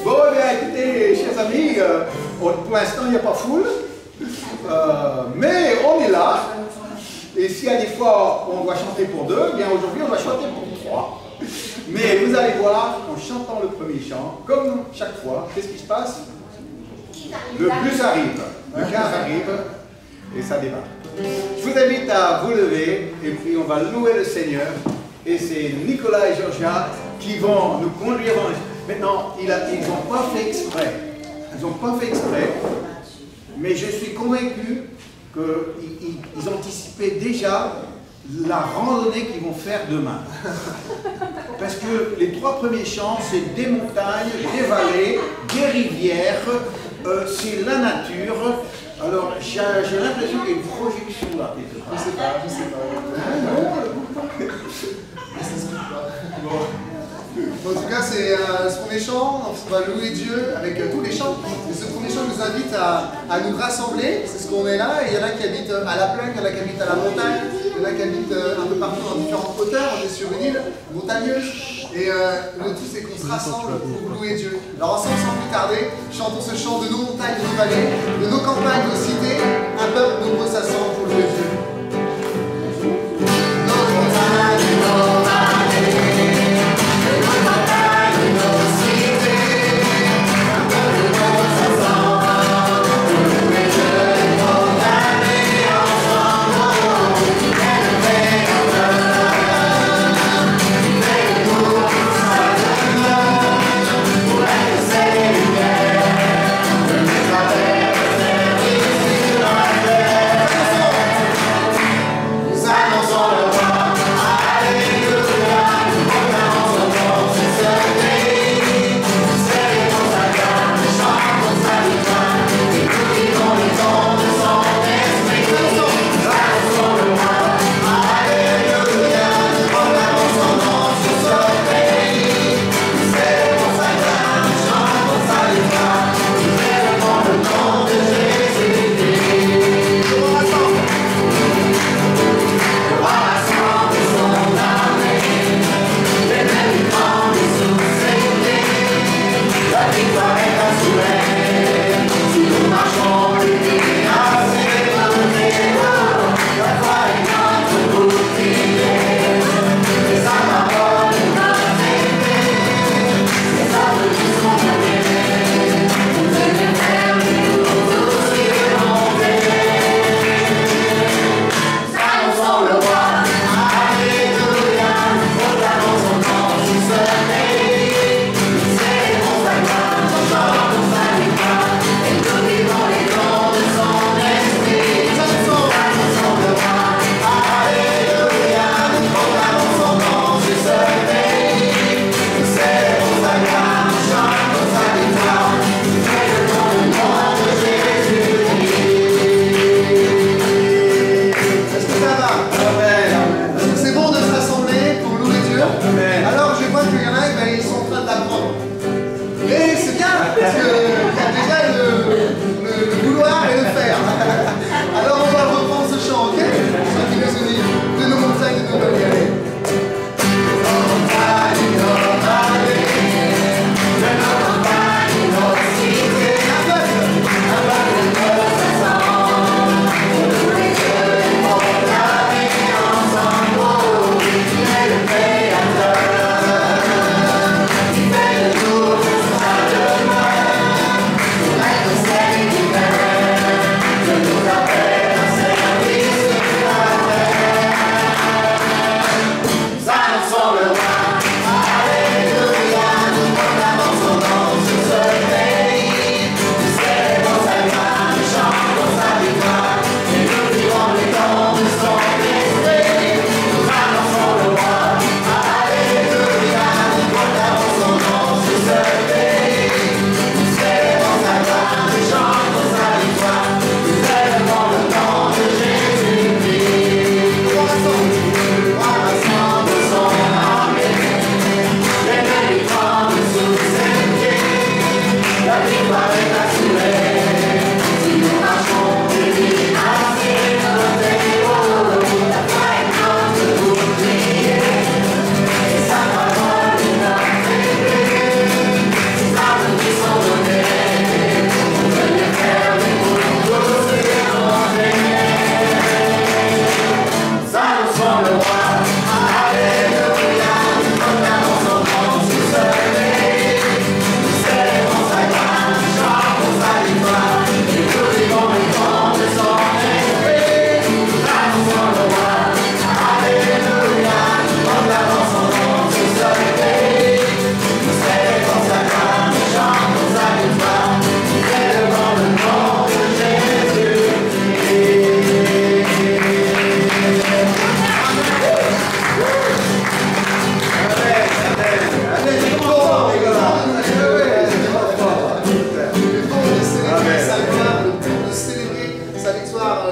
Bon, eh bien, écoutez, chers amis, pour l'instant, il n'y a pas foule, mais on est là. Et s'il y a des fois on doit chanter pour deux, eh bien aujourd'hui, on va chanter pour trois. Mais vous allez voir, en chantant le premier chant, comme chaque fois, qu'est-ce qui se passe? Le plus arrive, le quart arrive, et ça démarre. Je vous invite à vous lever, et puis on va louer le Seigneur. Et c'est Nicolas et Georgia qui vont nous conduire dans les... Maintenant, ils n'ont pas fait exprès. Ils n'ont pas fait exprès. Mais je suis convaincu qu'ils anticipaient déjà la randonnée qu'ils vont faire demain. Parce que les trois premiers chants, c'est des montagnes, des vallées, des rivières, c'est la nature. Alors, j'ai l'impression qu'il y a une projection là. Je sais pas. Bon. En tout cas, c'est ce premier chant, on va louer Dieu avec tous les chants. Et ce premier chant nous invite à nous rassembler, c'est ce qu'on est là. Et il y en a qui habitent à la plaine, il y en a qui habitent à la montagne, il y en a qui habitent un peu partout dans différentes hauteurs. On est sur une île montagneuse. Et le tout, c'est qu'on se rassemble pour louer Dieu. Alors ensemble, sans plus tarder, chantons ce chant de nos montagnes, de nos vallées, de nos campagnes, de nos cités. Un peuple nombreux s'assemble pour louer Dieu. Nos montagnes, nos vallées.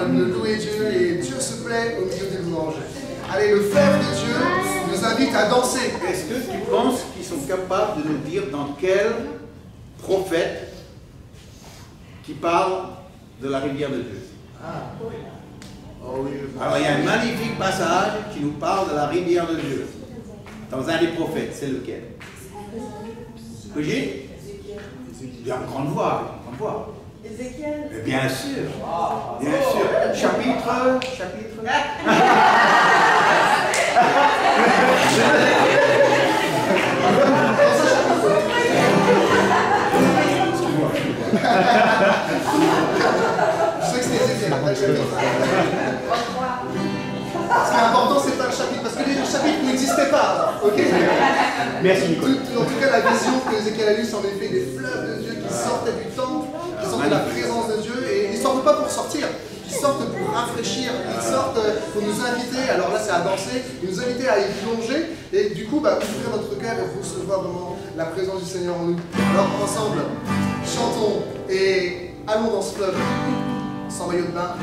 de louer Dieu et Dieu se plaît au milieu des louanges. Allez, le fleuve de Dieu nous invite à danser. Est-ce que tu penses qu'ils sont capables de nous dire dans quel prophète qui parle de la rivière de Dieu? Oh oui. Alors il y a un magnifique passage qui nous parle de la rivière de Dieu. Dans un des prophètes, c'est lequel? Brigitte? Bien, grande voix, grande voix. Ézéchiel. Mais bien sûr, bien sûr. Chapitre. Je sais que c'est Ézéchiel, pas le chapitre. Ce qui est important, c'est pas le chapitre, parce que les chapitres n'existaient pas. Ok? Merci Nicolas. En tout cas, la vision que Ézéchiel a eue, c'est en effet des fleuves de Dieu qui sortaient du temple, qui sortent de la présence de Dieu, et ils ne sortent pas pour sortir, ils sortent pour rafraîchir, ils sortent pour nous inviter, alors là c'est à danser, nous inviter à y plonger, et du coup, ouvrir notre cœur et recevoir vraiment la présence du Seigneur en nous. Alors ensemble, chantons et allons dans ce fleuve, sans maillot de bain.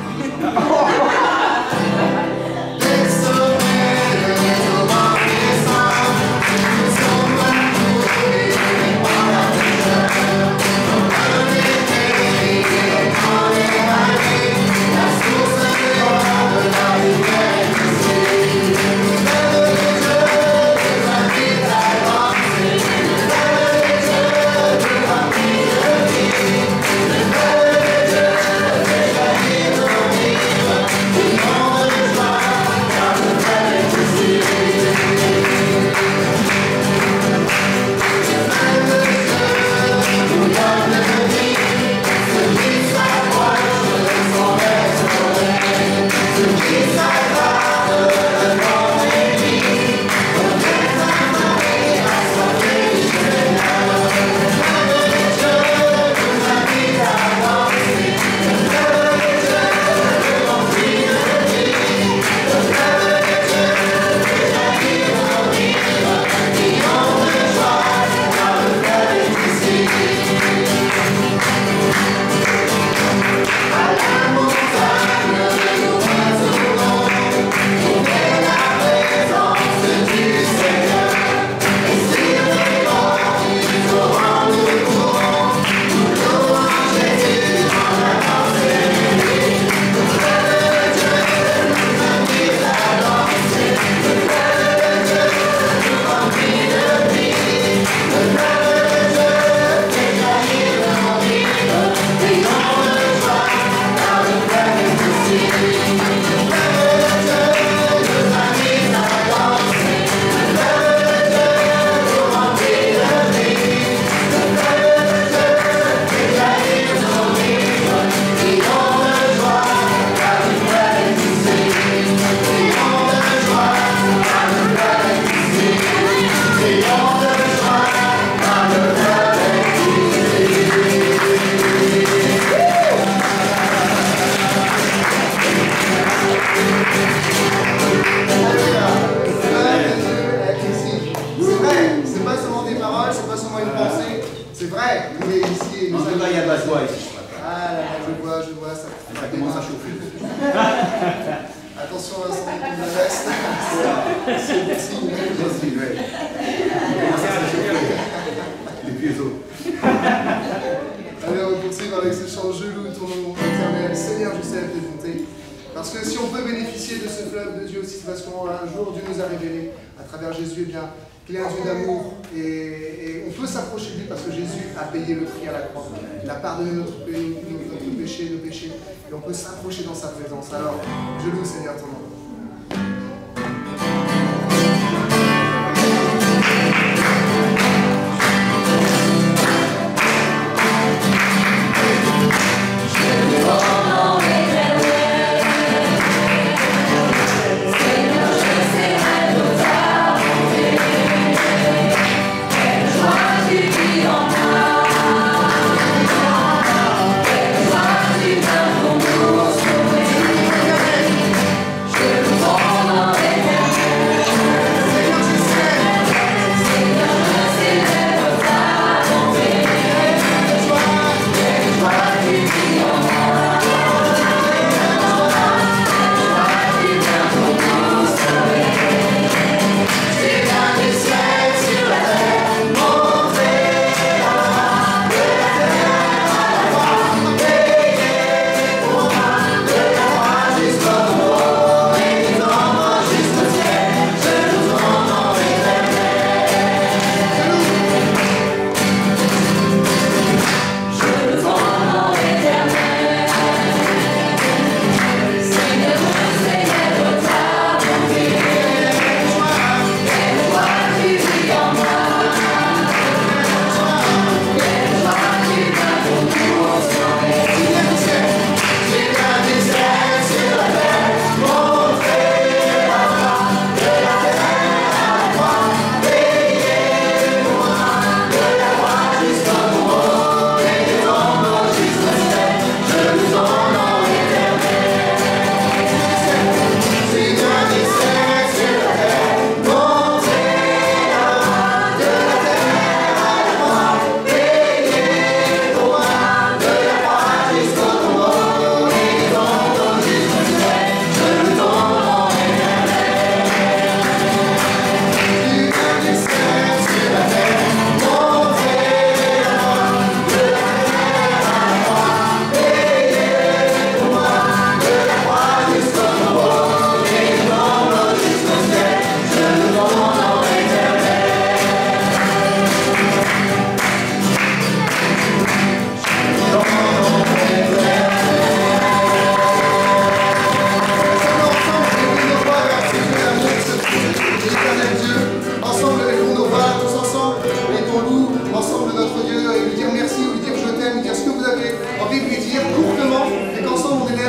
C'est vrai, mais ici... En tout cas, il y a de la joie ici. Ah là là, je vois, ça commence à chauffer. Attention à son reste. C'est signe. Les pieds hauts. Allez, on va poursuivre avec ce chant. Je loue ton nom éternel, Seigneur, je sais tes bontés. Parce que si on peut bénéficier de ce fleuve de Dieu aussi, c'est parce qu'un jour Dieu nous a révélé à travers Jésus, eh bien, qu'il est un Dieu d'amour. Et on peut s'approcher de lui parce que Jésus a payé le prix à la croix. Il a pardonné notre péché, nos péchés. Et on peut s'approcher dans sa présence. Alors, je loue, Seigneur, ton nom. Je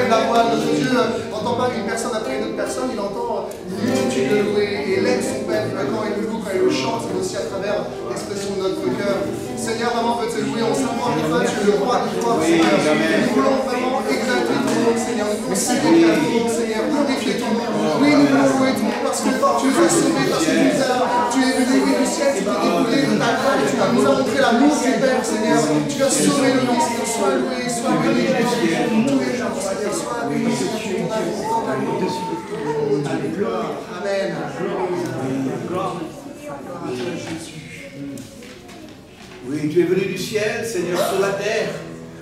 élève la voix. Notre Dieu n'entend pas une personne après une autre personne, il entend une multitude de louer et il aime son peuple quand il le loue, quand il le chante, mais aussi à travers l'expression de notre cœur. Seigneur, vraiment, on veut te louer, on s'apprend des fois, tu es le roi des rois, Seigneur. Nous voulons vraiment exalter ton nom, Seigneur. Nous voulons célébrer ton nom, Seigneur. Glorifier ton nom. Oui, nous voulons louer ton nom parce que tu nous as sauvés, parce que tu es venu du ciel, tu t'es découlé de ta grâce, tu nous as montré l'amour du Père, Seigneur. Tu as sauvé le Christ, sois loué, sois béni, tous les jours, Seigneur, sois béni, Seigneur, ton amour. Amen. Gloire à toi, Jésus. Oui, tu es venu du ciel, Seigneur, sur la terre,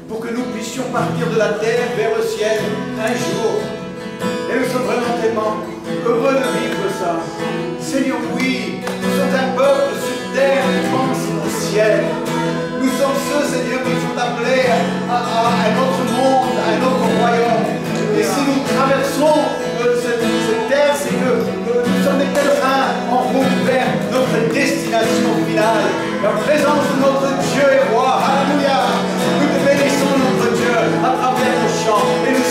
pour que nous puissions partir de la terre vers le ciel un jour. Et nous sommes vraiment tellement heureux de vivre ça. Seigneur, oui, nous sommes un peuple sur terre qui pense au ciel. Nous sommes ceux, Seigneur, qui sont appelés à un autre monde, à un autre royaume. Et si nous traversons cette terre, c'est que nous sommes des pèlerins en route vers notre destination finale. La présence de notre Dieu est roi. Alléluia. Nous te bénissons, notre Dieu, à travers nos chants. Et nous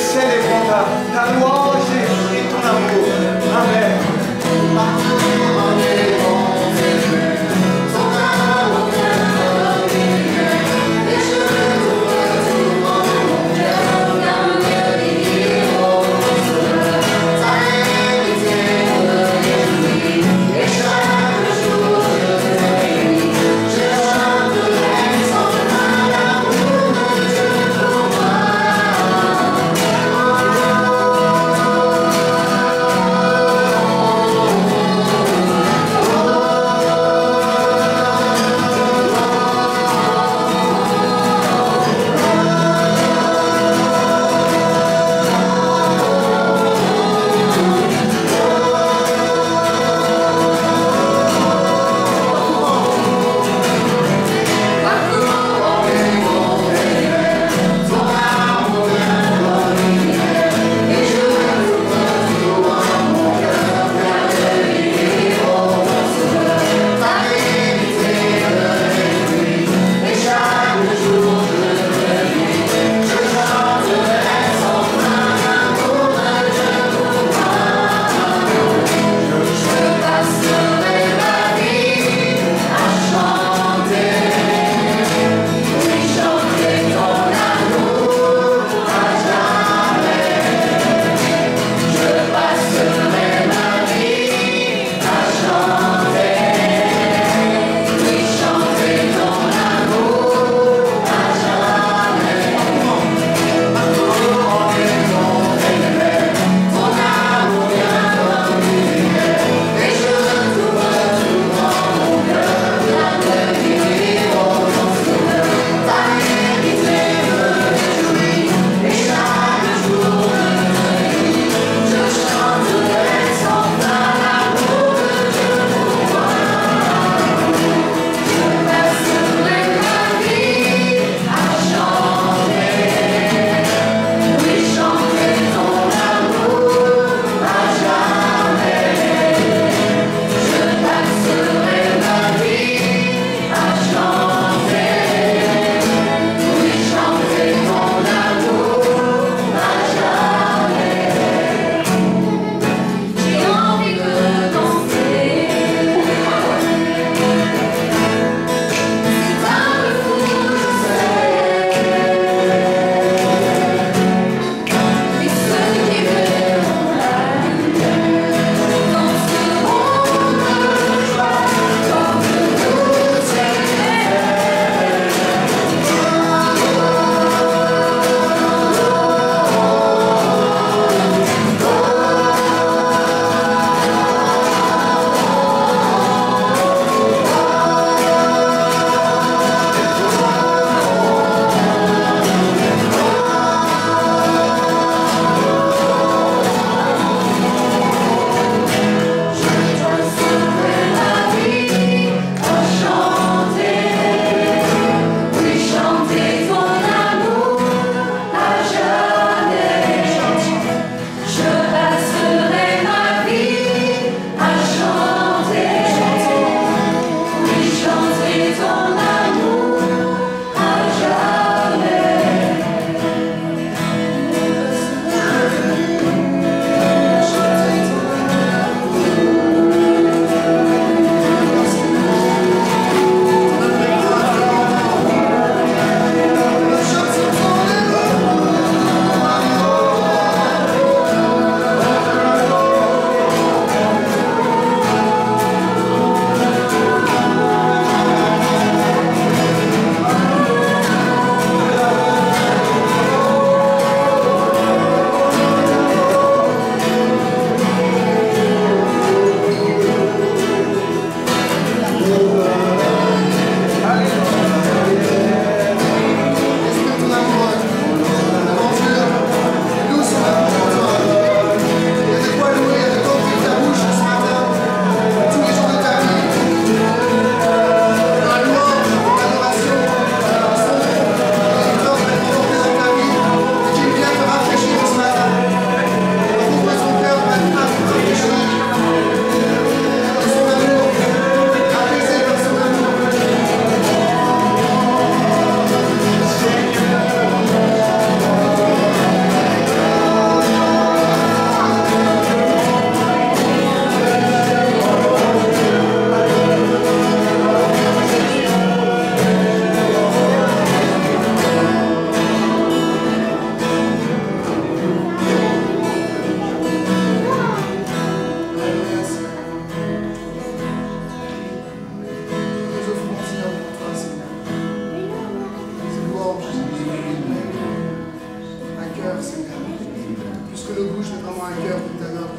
que nos bouches mettent vraiment un cœur qui t'adore,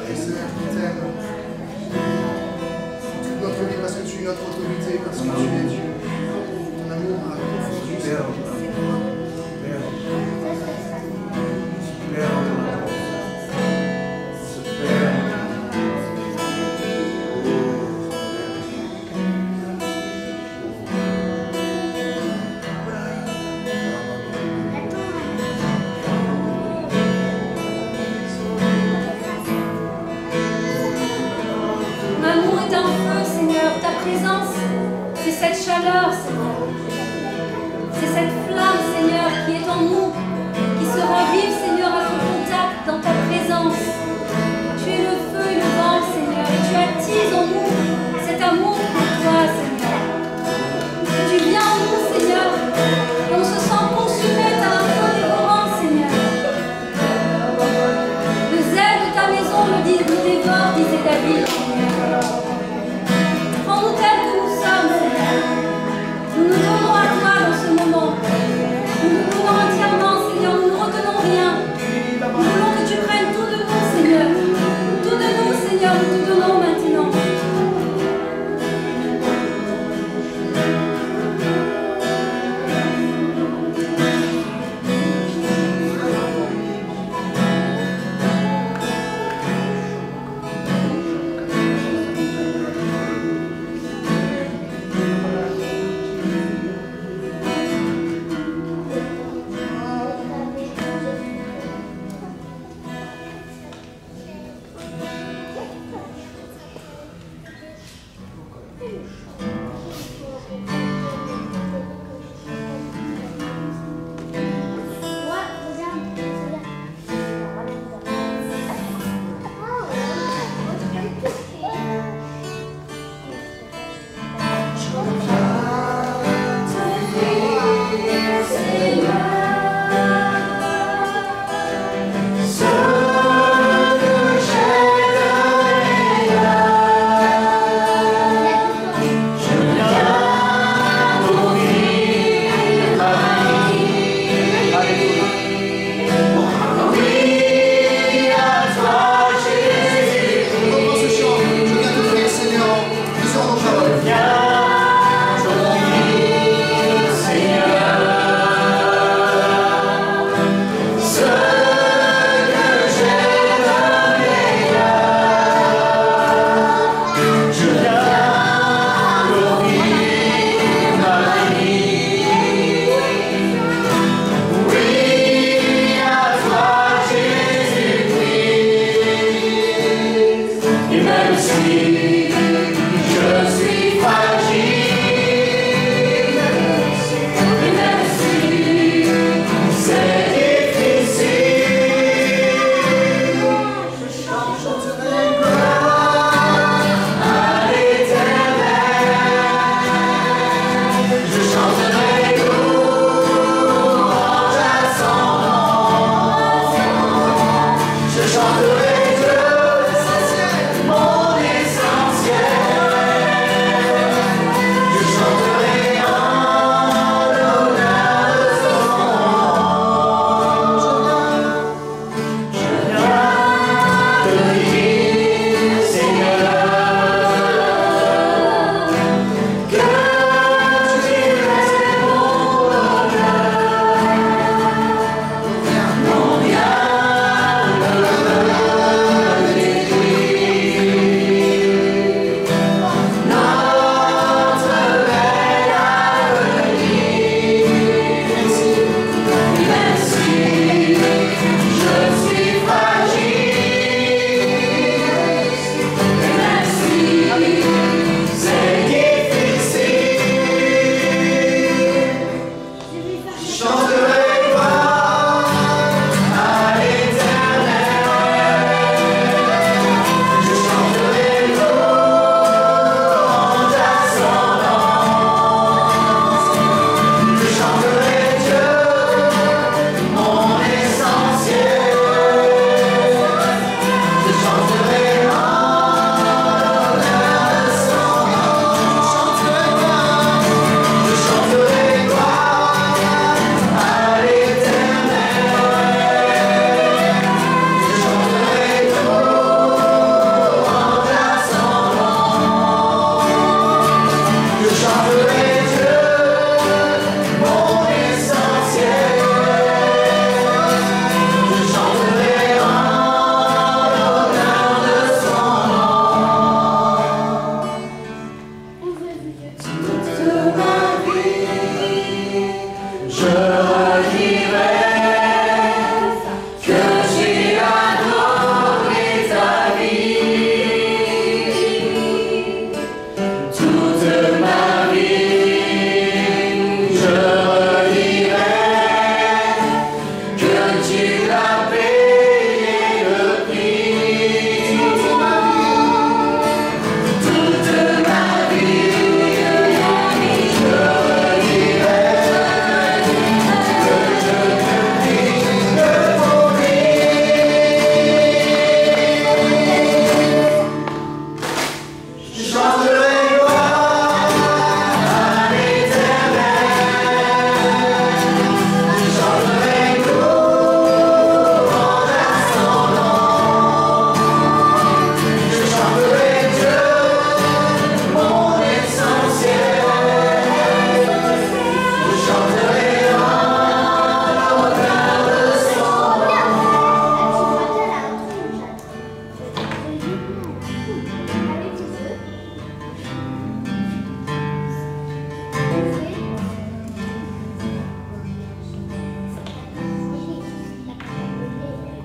qui Seigneur, qui t'aime. Toute notre vie, parce que tu es notre autorité, parce que tu es Dieu. Ton amour a confondu, Seigneur. C'est cette chaleur, Seigneur. C'est cette flamme, Seigneur, qui est en nous, qui se ravive, Seigneur, à ton contact, dans ta présence. Tu es le feu et le vent, Seigneur, et tu attises en nous cet amour pour toi, Seigneur. Et tu viens en nous, Seigneur, et on se sent consumé par un feu dévorant, Seigneur. Le zèle de ta maison nous dévore, disait David, Seigneur. Prends-nous tels que nous sommes, Seigneur. Nous nous donnons à toi dans ce moment.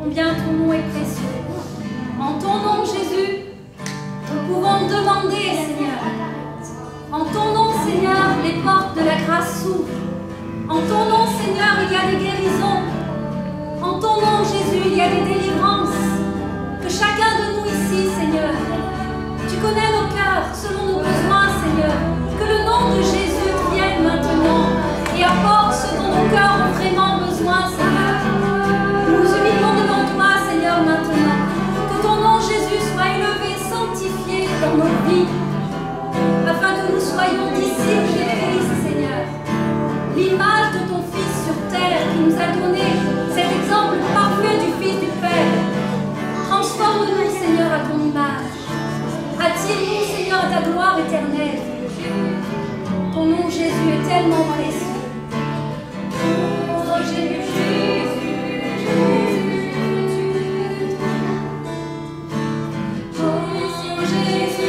combien ton nom est précieux. En ton nom, Jésus, nous pouvons demander, Seigneur. En ton nom, Seigneur, les portes de la grâce s'ouvrent. En ton nom, Seigneur, il y a des guérisons. En ton nom, Jésus, il y a des délivrances. Que chacun de nous ici, Seigneur, tu connais nos cœurs selon nos besoins, Seigneur. Que le nom de Jésus vienne maintenant et apporte ce dont nos cœurs ont vraiment besoin, Seigneur. Nous nous humilions devant toi, Seigneur, maintenant. Que ton nom, Jésus, soit élevé, sanctifié dans nos vies, afin que nous soyons disciples de Christ, Seigneur. L'image de ton Fils sur terre qui nous a donné cet exemple parfait du Fils du Père. Transforme-nous, Seigneur, à ton image. Attire-nous, Seigneur, à ta gloire éternelle. Ton nom, Jésus, est tellement précieux. Oh, Jésus, Jésus, Jésus. Oh, Jésus.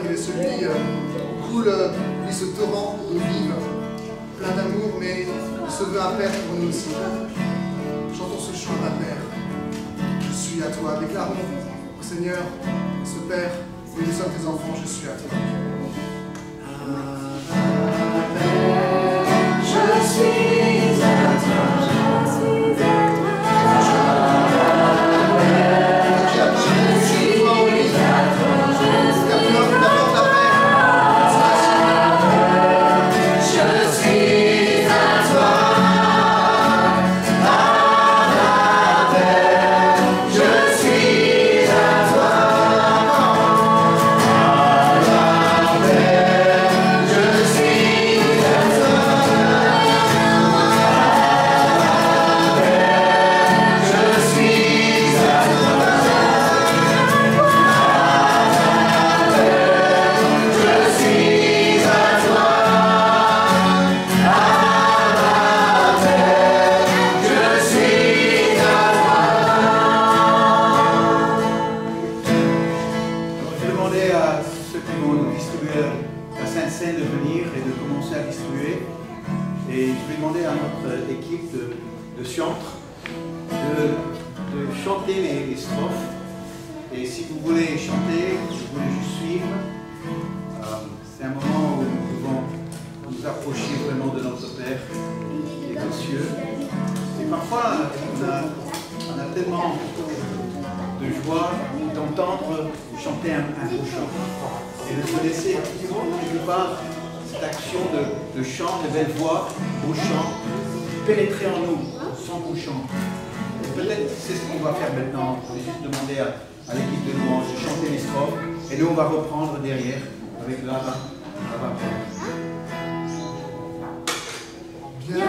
Il est celui où coule ce torrent d'eau vive, plein d'amour, mais il se veut un Père pour nous aussi. Chantons ce chant, ma Père. Je suis à toi. Déclarons au Seigneur, ce Père, nous sommes tes enfants, je suis à toi. Je suis à toi. Pénétrer en nous, sans bouchant. Peut-être c'est ce qu'on va faire maintenant. Je vais juste demander à l'équipe de louange de chanter les strophes et nous on va reprendre derrière avec Lara. Bien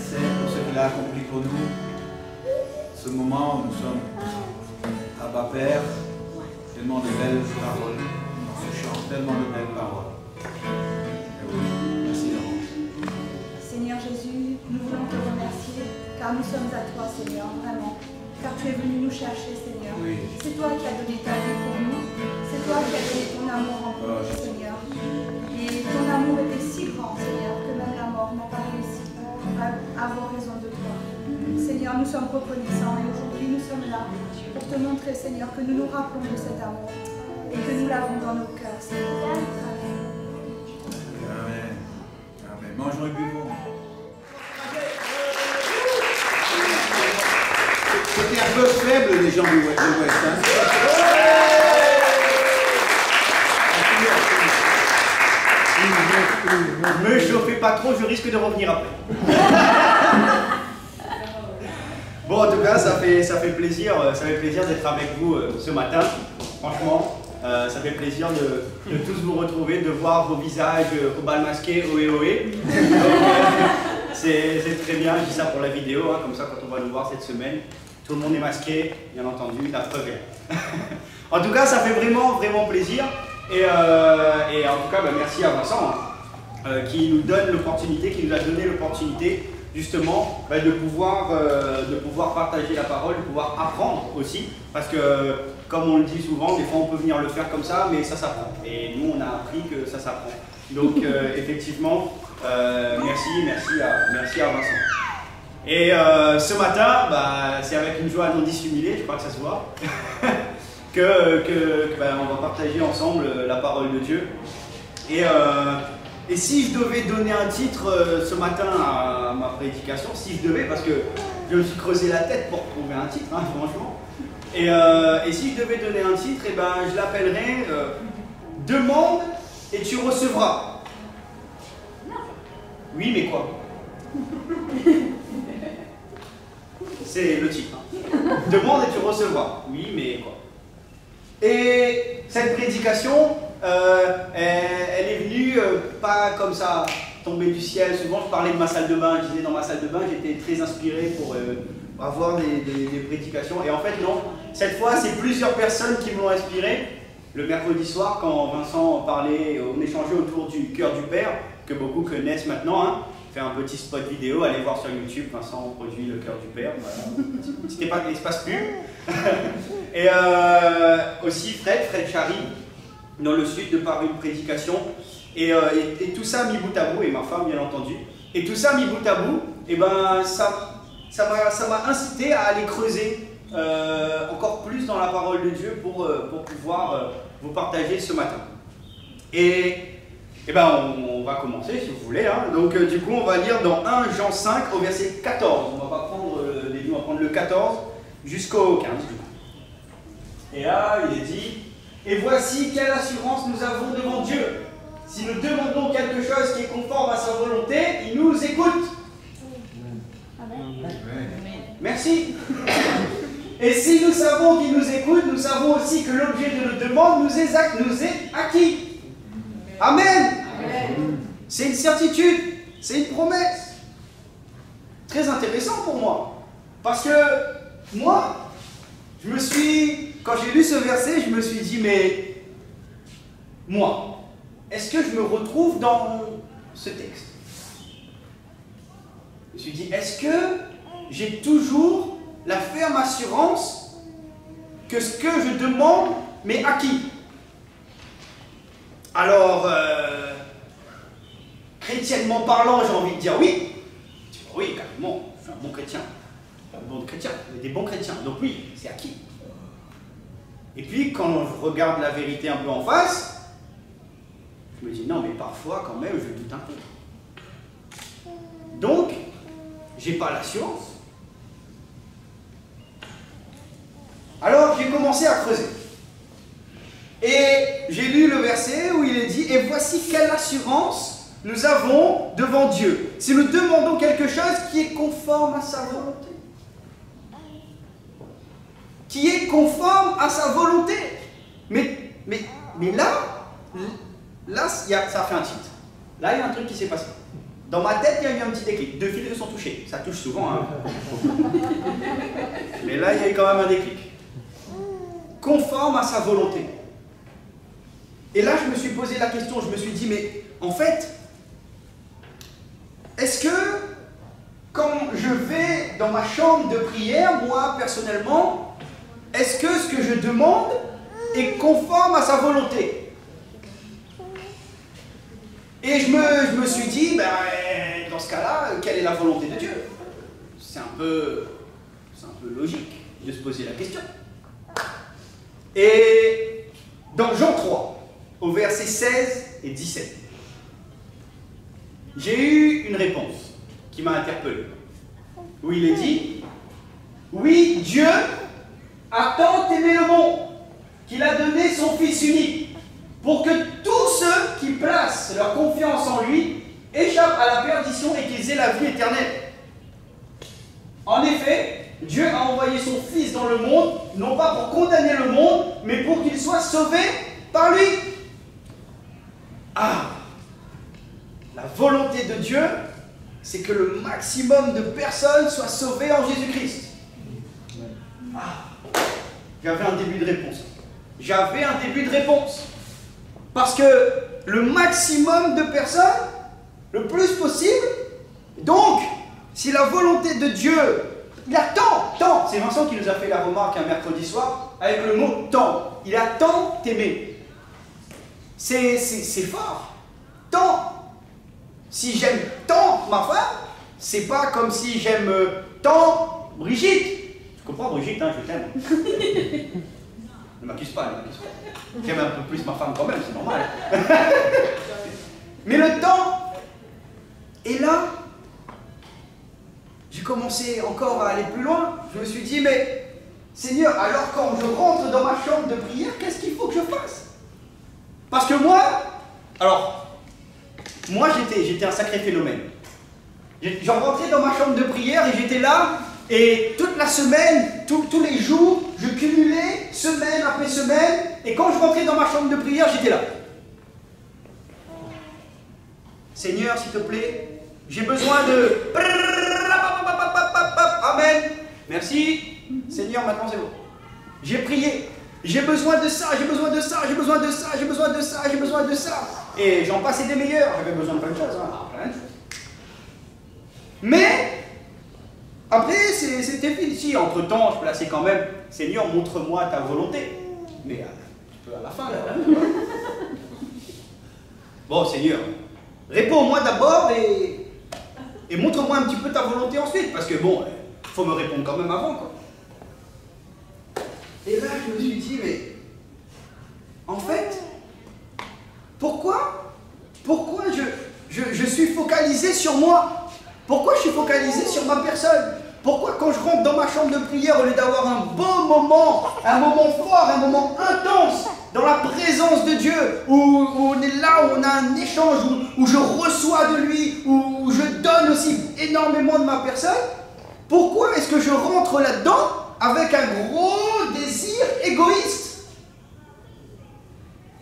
Merci pour ce qu'il a accompli pour nous. Ce moment où nous sommes Abba Père, tellement de belles paroles. On chante tellement de belles paroles. Merci d'avance. Seigneur Jésus, nous voulons te remercier car nous sommes à toi, Seigneur, vraiment. Car tu es venu nous chercher, Seigneur. Oui. C'est toi qui as donné ta vie pour nous. C'est toi qui as donné ton amour en nous, Seigneur. Et ton amour était si grand, Seigneur, que même la mort n'a pas réussi à avoir raison de toi. Seigneur, nous sommes reconnaissants et aujourd'hui nous sommes là pour te montrer, Seigneur, que nous nous rappelons de cet amour et que nous l'avons dans nos cœurs, Seigneur. Amen. Amen. Amen. Mangeons et buvons. C'était un peu faible les gens de l'Ouest. Hein. Me chauffez pas trop, je risque de revenir après. Bon, en tout cas, ça fait plaisir d'être avec vous ce matin. Franchement, ça fait plaisir de tous vous retrouver, de voir vos visages au bal masqué, ohé ohé. C'est très bien, je dis ça pour la vidéo, hein, comme ça quand on va nous voir cette semaine, tout le monde est masqué, bien entendu, la preuve est là. En tout cas, ça fait vraiment plaisir. Et en tout cas, bah, merci à Vincent qui nous donne l'opportunité, qui nous a donné l'opportunité justement bah, de pouvoir partager la parole, de pouvoir apprendre aussi. Parce que, comme on le dit souvent, des fois on peut venir le faire comme ça, mais ça s'apprend. Et nous, on a appris que ça s'apprend. Donc, effectivement, merci à Vincent. Et ce matin, bah, c'est avec une joie non dissimulée, je crois que ça se voit. On va partager ensemble la parole de Dieu. Et si je devais donner un titre ce matin à ma prédication, si je devais, parce que je me suis creusé la tête pour trouver un titre, hein, franchement. Et si je devais donner un titre, je l'appellerais Demande et tu recevras. Oui, mais quoi? C'est le titre. Hein. Demande et tu recevras. Oui, mais quoi? Et cette prédication, elle est venue pas comme ça, tomber du ciel. Souvent, je parlais de ma salle de bain. Je disais dans ma salle de bain, j'étais très inspiré pour avoir des prédications. Et en fait, non. Cette fois, c'est plusieurs personnes qui m'ont inspiré. Le mercredi soir, quand Vincent parlait, on échangeait autour du cœur du Père, que beaucoup connaissent maintenant. Hein. Fait un petit spot vidéo, allez voir sur YouTube, Vincent produit le cœur du Père. Voilà. C'était pas de l'espace pub. Et aussi Fred Chari, dans le sud, de par une prédication. Et tout ça mis bout à bout, et ma femme bien entendu. Et tout ça mis bout à bout, et ça m'a incité à aller creuser encore plus dans la parole de Dieu pour pouvoir vous partager ce matin. Et on va commencer si vous voulez. Hein. Donc du coup on va lire dans 1 Jean 5 au verset 14. On va pas prendre le début, on va prendre le 14 jusqu'au 15 du coup. Et là il est dit: et voici quelle assurance nous avons devant Dieu. Si nous demandons quelque chose qui est conforme à sa volonté, il nous écoute. Amen. Merci. Et si nous savons qu'il nous écoute, nous savons aussi que l'objet de nos demandes nous est acquis. Amen. C'est une certitude, c'est une promesse. Très intéressant pour moi. Parce que moi, quand j'ai lu ce verset, je me suis dit, mais moi, est-ce que je me retrouve dans ce texte? Je me suis dit, est-ce que j'ai toujours la ferme assurance que ce que je demande m'est acquis? Alors, chrétiennement parlant, j'ai envie de dire oui. Oui, carrément, je suis un bon chrétien. Des bons chrétiens. Donc oui, c'est acquis. Et puis, quand je regarde la vérité un peu en face, je me dis non, mais parfois, quand même, je doute un peu. Donc, j'ai pas l'assurance. Alors, j'ai commencé à creuser. Et j'ai lu le verset où il est dit: et voici quelle assurance nous avons devant Dieu, si nous demandons quelque chose qui est conforme à sa volonté. Qui est conforme à sa volonté. Mais là, ça fait un titre. Là, il y a un truc qui s'est passé. Dans ma tête, il y a eu un petit déclic. 2 fils se sont touchés. Ça touche souvent, hein. Mais là, il y a eu quand même un déclic. Conforme à sa volonté. Et là, je me suis posé la question, je me suis dit, mais en fait, est-ce que quand je vais dans ma chambre de prière, moi, personnellement, est-ce que ce que je demande est conforme à sa volonté? Et je me suis dit, ben, dans ce cas-là, quelle est la volonté de Dieu? C'est un peu logique de se poser la question. Et dans Jean 3, au verset 16 et 17, j'ai eu une réponse qui m'a interpellé, où il est dit, oui, Dieu a tant aimé le monde qu'il a donné son Fils unique, pour que tous ceux qui placent leur confiance en lui échappent à la perdition et qu'ils aient la vie éternelle. En effet, Dieu a envoyé son Fils dans le monde, non pas pour condamner le monde, mais pour qu'il soit sauvé par lui. Ah! La volonté de Dieu, c'est que le maximum de personnes soient sauvées en Jésus-Christ. Ah! J'avais un début de réponse. J'avais un début de réponse. Parce que le maximum de personnes, le plus possible, donc, si la volonté de Dieu, il a tant, c'est Vincent qui nous a fait la remarque un mercredi soir, avec le mot tant, il a tant aimé. C'est fort. Tant. Si j'aime tant ma femme, c'est pas comme si j'aime tant Brigitte. Tu comprends, Brigitte, hein, je t'aime. Ne m'accuse pas, ne m'accuse pas. J'aime un peu plus ma femme quand même, c'est normal. Mais le temps, et là, j'ai commencé encore à aller plus loin. Je me suis dit, mais Seigneur, alors quand je rentre dans ma chambre de prière, qu'est-ce qu'il faut que je fasse? Parce que moi, j'étais un sacré phénomène. J'en rentrais dans ma chambre de prière et j'étais là, et toute la semaine, tous les jours, je cumulais semaine après semaine, et quand je rentrais dans ma chambre de prière, j'étais là. Seigneur, s'il te plaît, j'ai besoin de... Amen. Merci. Seigneur, maintenant c'est bon. J'ai prié. J'ai besoin de ça, j'ai besoin de ça, j'ai besoin de ça, j'ai besoin de ça, j'ai besoin de ça. Et j'en passais des meilleurs. J'avais besoin de plein de choses. Hein. Plein de choses. Mais, après, c'était fini. Si, entre-temps, je plaçais quand même, Seigneur, montre-moi ta volonté. Mais un peu à la fin, là. Bon, Seigneur, réponds-moi d'abord et montre-moi un petit peu ta volonté ensuite. Parce que bon, il faut me répondre quand même avant, quoi. Et là, je me suis dit, mais en fait, pourquoi je suis focalisé sur moi? Pourquoi je suis focalisé sur ma personne? Pourquoi quand je rentre dans ma chambre de prière, au lieu d'avoir un beau moment, un moment fort, un moment intense, dans la présence de Dieu, où on est là, où on a un échange, où je reçois de lui, où je donne aussi énormément de ma personne, pourquoi est-ce que je rentre là-dedans avec un gros désir égoïste?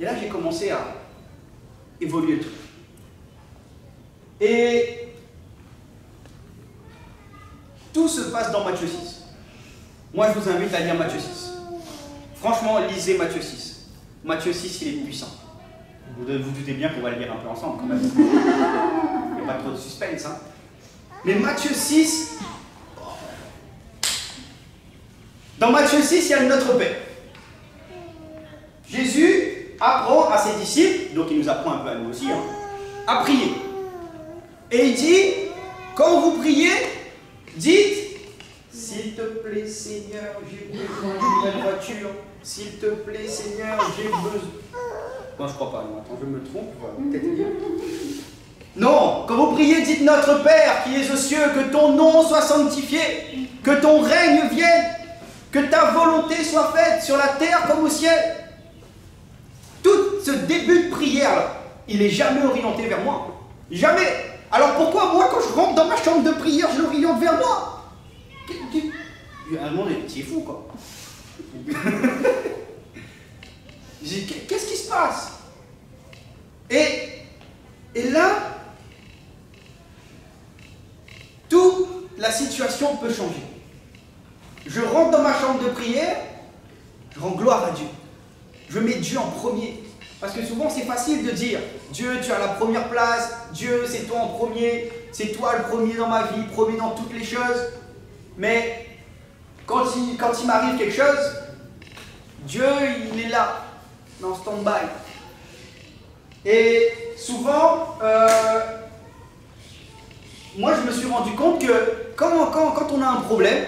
Et là, j'ai commencé à évoluer le truc. Et tout se passe dans Matthieu 6. Moi, je vous invite à lire Matthieu 6. Franchement, lisez Matthieu 6. Matthieu 6, il est puissant. Vous doutez bien qu'on va le lire un peu ensemble, quand même. Il n'y a pas trop de suspense, hein. Mais Matthieu 6... Dans Matthieu 6, il y a le Notre Père. Jésus apprend à ses disciples, donc il nous apprend un peu à nous aussi, hein, à prier. Et il dit, quand vous priez, dites, s'il te plaît Seigneur, j'ai besoin d'une voiture. S'il te plaît Seigneur, j'ai besoin... Non, je crois pas, non, attends, je me trompe, peut-être dire. Non, quand vous priez, dites Notre Père qui es aux cieux, que ton nom soit sanctifié, que ton règne vienne, que ta volonté soit faite sur la terre comme au ciel. Tout ce début de prière, il n'est jamais orienté vers moi. Jamais. Alors pourquoi moi, quand je rentre dans ma chambre de prière, je l'oriente vers moi? Un monde est fou, quoi. Qu'est-ce qui se passe? Et là, la situation peut changer. Je rentre dans ma chambre de prière, je rends gloire à Dieu. Je mets Dieu en premier. Parce que souvent c'est facile de dire, Dieu tu as la première place, Dieu c'est toi en premier, c'est toi le premier dans ma vie, premier dans toutes les choses. Mais quand il m'arrive quelque chose, Dieu il est là, dans stand-by. Et souvent, moi je me suis rendu compte que quand on a un problème,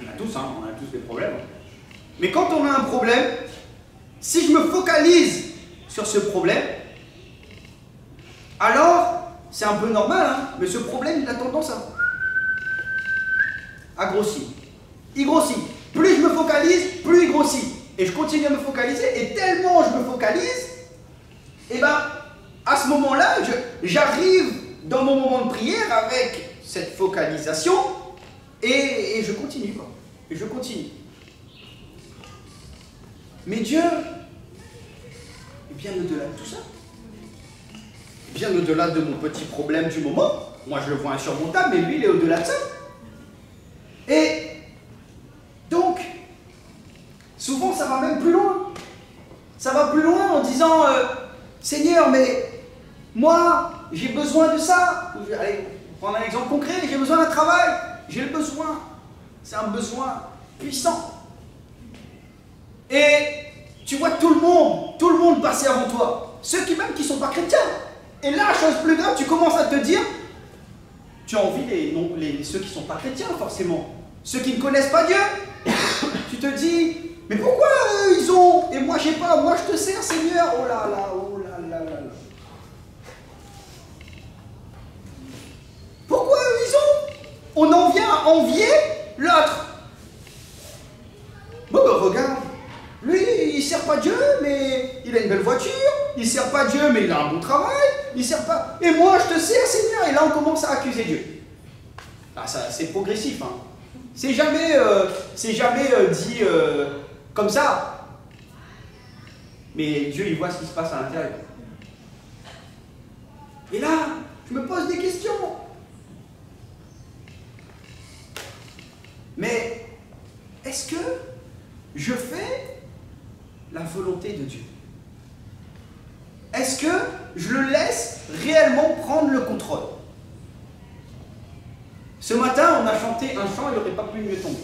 on a tous des problèmes, mais quand on a un problème, si je me focalise sur ce problème, alors c'est un peu normal, hein, mais ce problème il a tendance à grossir. Il grossit. Plus je me focalise, plus il grossit. Et je continue à me focaliser, et tellement je me focalise, et bien à ce moment-là, j'arrive dans mon moment de prière avec cette focalisation, et je continue, quoi. Et je continue. Mais Dieu est bien au-delà de tout ça. Bien au-delà de mon petit problème du moment. Moi, je le vois insurmontable, mais lui, il est au-delà de ça. Et donc, souvent, ça va même plus loin. Ça va plus loin en disant, Seigneur, mais moi, j'ai besoin de ça. Allez, prendre un exemple concret. J'ai besoin d'un travail. J'ai le besoin. C'est un besoin puissant. Et tu vois tout le monde passer avant toi. Ceux qui même qui ne sont pas chrétiens. Et là, chose plus grave, tu commences à te dire, tu as envie ceux qui ne sont pas chrétiens forcément. Ceux qui ne connaissent pas Dieu. Tu te dis, mais pourquoi ils ont, et moi j'ai pas, moi je te sers Seigneur. Oh là là, oh là là là là. Pourquoi ils ont? On en vient à envier l'autre. Bon ben regarde, lui il ne sert pas Dieu, mais il a une belle voiture, il ne sert pas Dieu, mais il a un bon travail, il ne sert pas... Et moi je te sers Seigneur, et là on commence à accuser Dieu. Ah, ça c'est progressif, hein. C'est jamais dit comme ça. Mais Dieu il voit ce qui se passe à l'intérieur. Et là, je me pose des questions. Mais est-ce que je fais la volonté de Dieu? Est-ce que je le laisse réellement prendre le contrôle? Ce matin, on a chanté un chant, il n'aurait pas pu mieux tomber.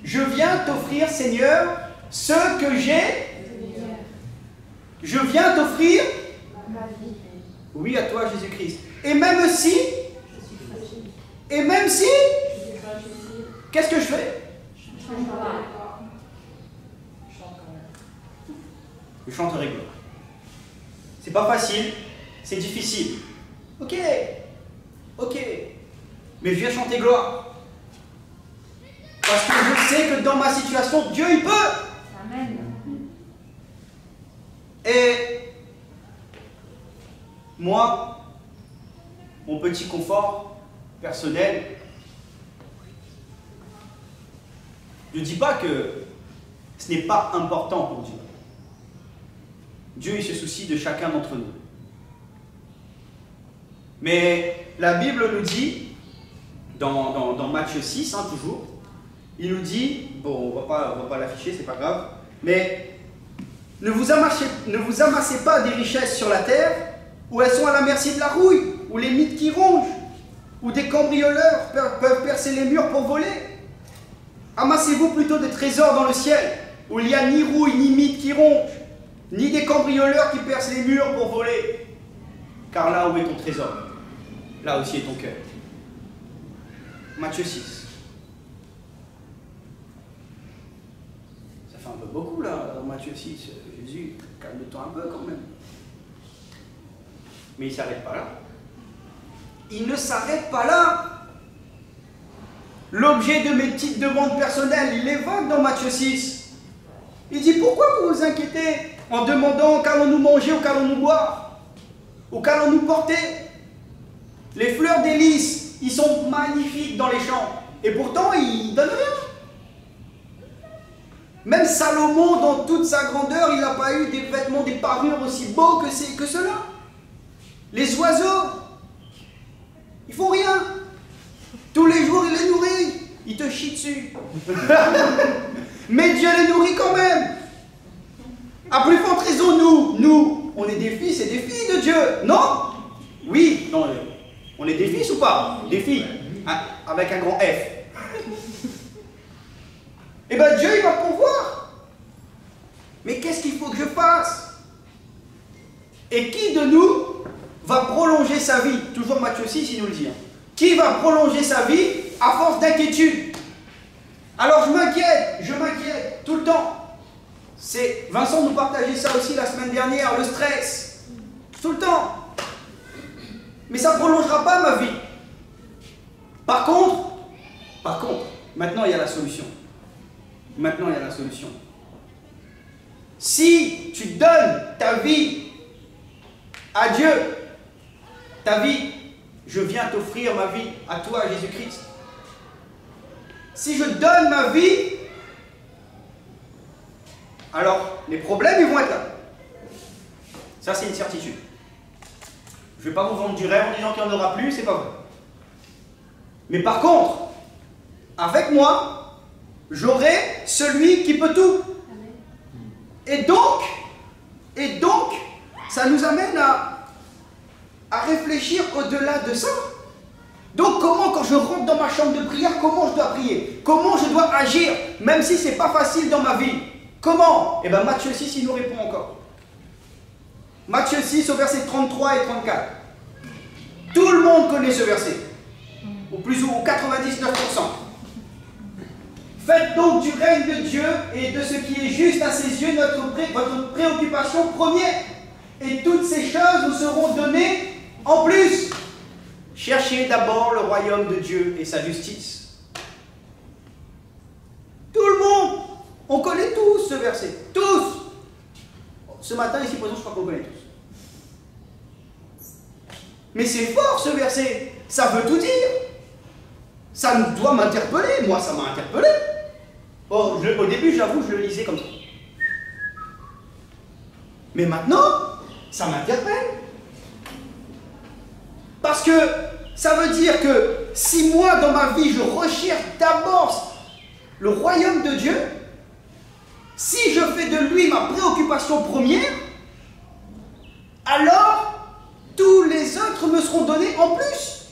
Je viens t'offrir, Seigneur, ce que j'ai. Je viens t'offrir ma vie. Oui, à toi, Jésus-Christ. Et même si, qu'est-ce que je fais? Je chanterai gloire. C'est pas facile, c'est difficile. Ok, mais je viens chanter gloire. Parce que je sais que dans ma situation, Dieu il peut. Amen. Et moi, mon petit confort personnel, je ne dis pas que ce n'est pas important pour Dieu. Dieu il se soucie de chacun d'entre nous. Mais la Bible nous dit, dans Matthieu 6, hein, toujours, il nous dit, bon, on va pas l'afficher, c'est pas grave, mais ne vous amassez pas des richesses sur la terre, où elles sont à la merci de la rouille, où les mites qui rongent, où des cambrioleurs peuvent percer les murs pour voler. Amassez-vous plutôt des trésors dans le ciel, où il n'y a ni rouille, ni mites qui rongent, ni des cambrioleurs qui percent les murs pour voler. Car là où est ton trésor, là aussi est ton cœur. Matthieu 6. Ça fait un peu beaucoup là, dans Matthieu 6. Jésus, calme-toi un peu quand même. Mais il ne s'arrête pas là. Il ne s'arrête pas là. L'objet de mes petites demandes personnelles, il l'évoque dans Matthieu 6. Il dit, pourquoi vous vous inquiétez en demandant qu'allons-nous manger ou qu'allons-nous boire? Ou qu'allons-nous porter? Les fleurs des lys, ils sont magnifiques dans les champs. Et pourtant, ils ne donnent rien. Même Salomon, dans toute sa grandeur, il n'a pas eu des vêtements, des parures aussi beaux que ceux-là. Les oiseaux, ils font rien. Tous les jours, il les nourrit. Il te chie dessus. Mais Dieu les nourrit quand même. À plus forte raison, nous, on est des fils et des filles de Dieu. Non? Oui, non, on est des fils ou pas? Des filles, avec un grand F. Eh bien Dieu, il va pourvoir. Mais qu'est-ce qu'il faut que je fasse? Et qui de nous va prolonger sa vie? Toujours Matthieu 6, il nous le dit. Qui va prolonger sa vie à force d'inquiétude? Alors je m'inquiète tout le temps. Vincent nous partageait ça aussi la semaine dernière, le stress. Tout le temps. Mais ça ne prolongera pas ma vie. Par contre, maintenant il y a la solution. Maintenant il y a la solution. Si tu donnes ta vie à Dieu, ta vie, je viens t'offrir ma vie à toi, Jésus-Christ. Si je donne ma vie, alors les problèmes ils vont être là. Ça c'est une certitude. Je ne vais pas vous vendre du rêve en disant qu'il n'y en aura plus, c'est pas vrai. Mais par contre, avec moi, j'aurai celui qui peut tout. Et donc, ça nous amène à réfléchir au-delà de ça. Donc comment, quand je rentre dans ma chambre de prière, comment je dois prier? Comment je dois agir, même si ce n'est pas facile dans ma vie? Comment? Eh bien Matthieu 6, il nous répond encore. Matthieu 6 au verset 33 et 34. Tout le monde connaît ce verset. Ou plus ou 99%. Faites donc du règne de Dieu et de ce qui est juste à ses yeux votre préoccupation première. Et toutes ces choses vous seront données en plus. Cherchez d'abord le royaume de Dieu et sa justice. Tout le monde, on connaît tous ce verset. Tous. Ce matin, ici présent, je crois qu'on connaît tous. Mais c'est fort ce verset. Ça veut tout dire. Ça doit m'interpeller. Moi, ça m'a interpellé. Bon, au début, j'avoue, je le lisais comme ça. Mais maintenant, ça m'interpelle. Parce que ça veut dire que si moi, dans ma vie, je recherche d'abord le royaume de Dieu, si je fais de lui ma préoccupation première, alors tous les autres me seront donnés en plus.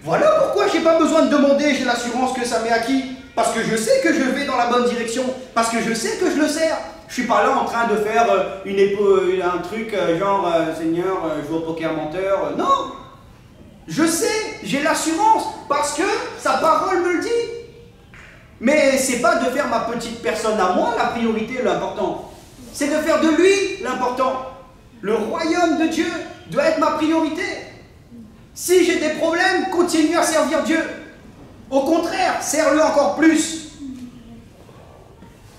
Voilà pourquoi je n'ai pas besoin de demander, j'ai l'assurance que ça m'est acquis. Parce que je sais que je vais dans la bonne direction. Parce que je sais que je le sers. Je ne suis pas là en train de faire un truc genre Seigneur, je joue au poker menteur. Non. Je sais, j'ai l'assurance. Parce que sa parole me le dit. Mais ce n'est pas de faire ma petite personne à moi la priorité, l'important. C'est de faire de lui l'important. Le royaume de Dieu doit être ma priorité. Si j'ai des problèmes, continue à servir Dieu. Au contraire, sers-le encore plus.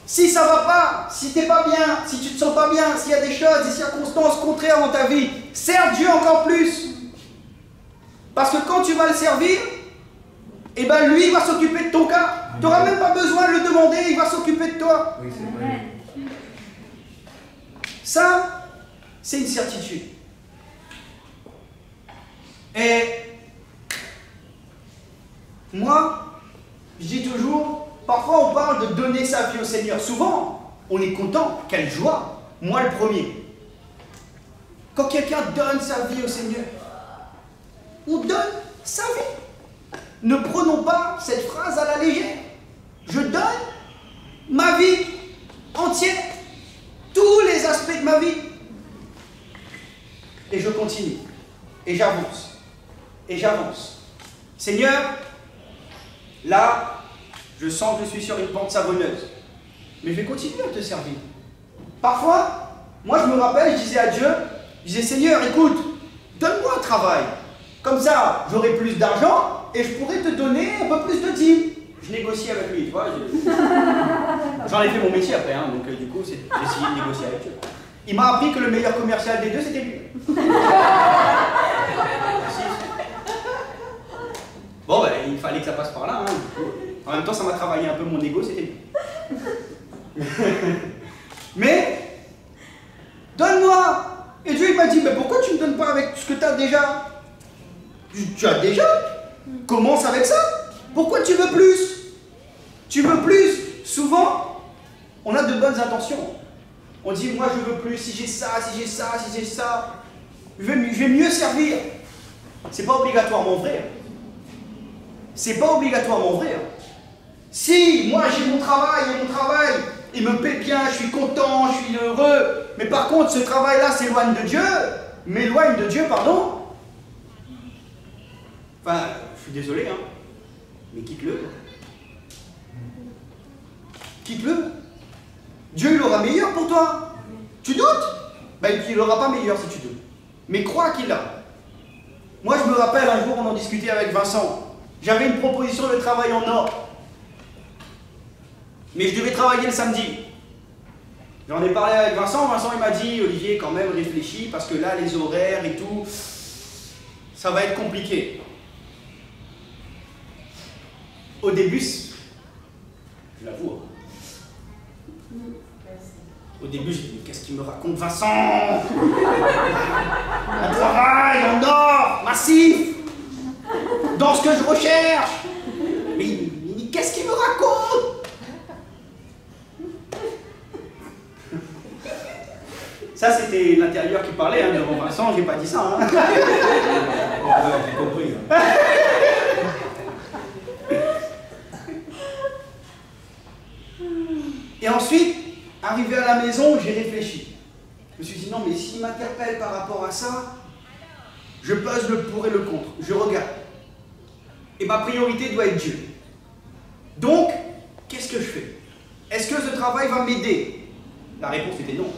Si ça ne va pas, si tu n'es pas bien, si tu ne te sens pas bien, s'il y a des choses, des circonstances contraires dans ta vie, sers Dieu encore plus. Parce que quand tu vas le servir, eh ben lui va s'occuper de ton cas. Tu n'auras même pas besoin de le demander, il va s'occuper de toi. Oui, c'est vrai. Ça, c'est une certitude. Et moi, je dis toujours, parfois on parle de donner sa vie au Seigneur. Souvent, on est content, quelle joie. Moi le premier. Quand quelqu'un donne sa vie au Seigneur, on donne sa vie. Ne prenons pas cette phrase à la légère. Je donne ma vie entière, tous les aspects de ma vie. Et je continue. Et j'avance. Et j'avance. Seigneur, là, je sens que je suis sur une pente savonneuse. Mais je vais continuer à te servir. Parfois, moi je me rappelle, je disais à Dieu, je disais Seigneur, écoute, donne-moi un travail. Comme ça, j'aurai plus d'argent et je pourrai te donner un peu plus de dîmes. Je négocie avec lui, tu vois. J'en ai fait mon métier après, hein, donc du coup, j'ai essayé de négocier avec Dieu. Il m'a appris que le meilleur commercial des deux, c'était lui. Bon, ben, il fallait que ça passe par là. Hein. En même temps, ça m'a travaillé un peu mon ego, c'était lui. Mais, donne-moi. Et Dieu, il m'a dit, mais pourquoi tu ne me donnes pas avec ce que tu as déjà? Tu as déjà. Commence avec ça. Pourquoi tu veux plus? Tu veux plus. Souvent, on a de bonnes intentions. On dit, moi je veux plus, si j'ai ça, si j'ai ça, si j'ai ça, je vais mieux servir. C'est pas obligatoirement vrai. C'est pas obligatoirement vrai. Si, moi j'ai mon travail, il me paie bien, je suis content, je suis heureux, mais par contre ce travail-là s'éloigne de Dieu, m'éloigne de Dieu, pardon. Enfin, je suis désolé, hein, mais quitte-le. Quitte-le. Dieu, il aura meilleur pour toi. Tu doutes? Ben, il n'aura pas meilleur si tu doutes. Mais crois qu'il a. Moi, je me rappelle, un jour, on en discutait avec Vincent. J'avais une proposition de travail en or. Mais je devais travailler le samedi. J'en ai parlé avec Vincent. Vincent, il m'a dit, Olivier, quand même, réfléchis, parce que là, les horaires et tout, ça va être compliqué. Au début, je l'avoue, au début, j'ai dit, qu'est-ce qu'il me raconte, Vincent? Un travail en or, massif, dans ce que je recherche. Mais qu'est-ce qu'il me raconte? Ça, c'était l'intérieur qui parlait, hein, devant Vincent, j'ai pas dit ça. Hein. J'ai compris. Et ensuite, arrivé à la maison, j'ai réfléchi. Je me suis dit, non, mais s'il m'interpelle par rapport à ça, je pèse le pour et le contre. Je regarde. Et ma priorité doit être Dieu. Donc, qu'est-ce que je fais? Est-ce que ce travail va m'aider? La réponse était non.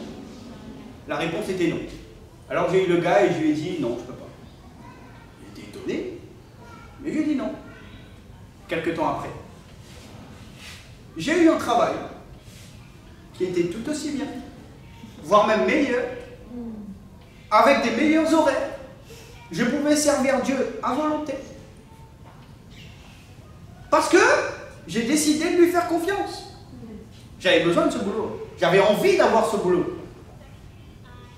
La réponse était non. Alors j'ai eu le gars et je lui ai dit, non, je ne peux pas. Il était étonné, mais je lui ai dit non. Quelques temps après. J'ai eu un travail qui était tout aussi bien, voire même meilleur, avec des meilleurs horaires. Je pouvais servir Dieu à volonté. Parce que j'ai décidé de lui faire confiance. J'avais besoin de ce boulot. J'avais envie d'avoir ce boulot.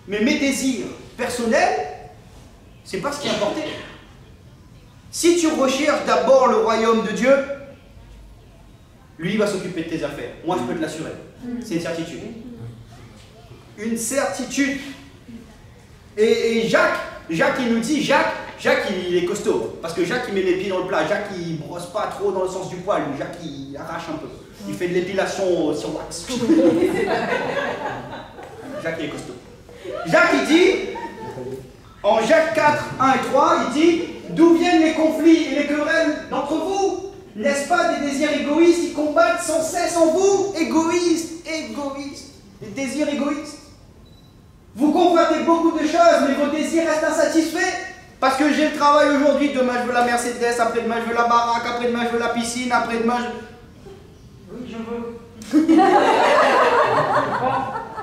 Mais mes désirs personnels, c'est pas ce qui importait. Si tu recherches d'abord le royaume de Dieu, lui, il va s'occuper de tes affaires. Moi, je peux te l'assurer. C'est une certitude. Une certitude. Et Jacques, il nous dit, Jacques, il est costaud. Parce que Jacques, il met les pieds dans le plat. Jacques, il brosse pas trop dans le sens du poil. Jacques, il arrache un peu. Il fait de l'épilation sur wax. Jacques, il est costaud. Jacques, il dit, en Jacques 4, 1 et 3, il dit, d'où viennent les conflits et les querelles d'entre vous? N'est-ce pas des désirs égoïstes qui combattent sans cesse en vous? Égoïstes. Des désirs égoïstes. Vous convoitez beaucoup de choses, mais vos désirs restent insatisfaits. Parce que j'ai le travail aujourd'hui, demain je veux la Mercedes, après-demain je veux la baraque, après-demain je veux la piscine, après-demain je... Oui, je veux.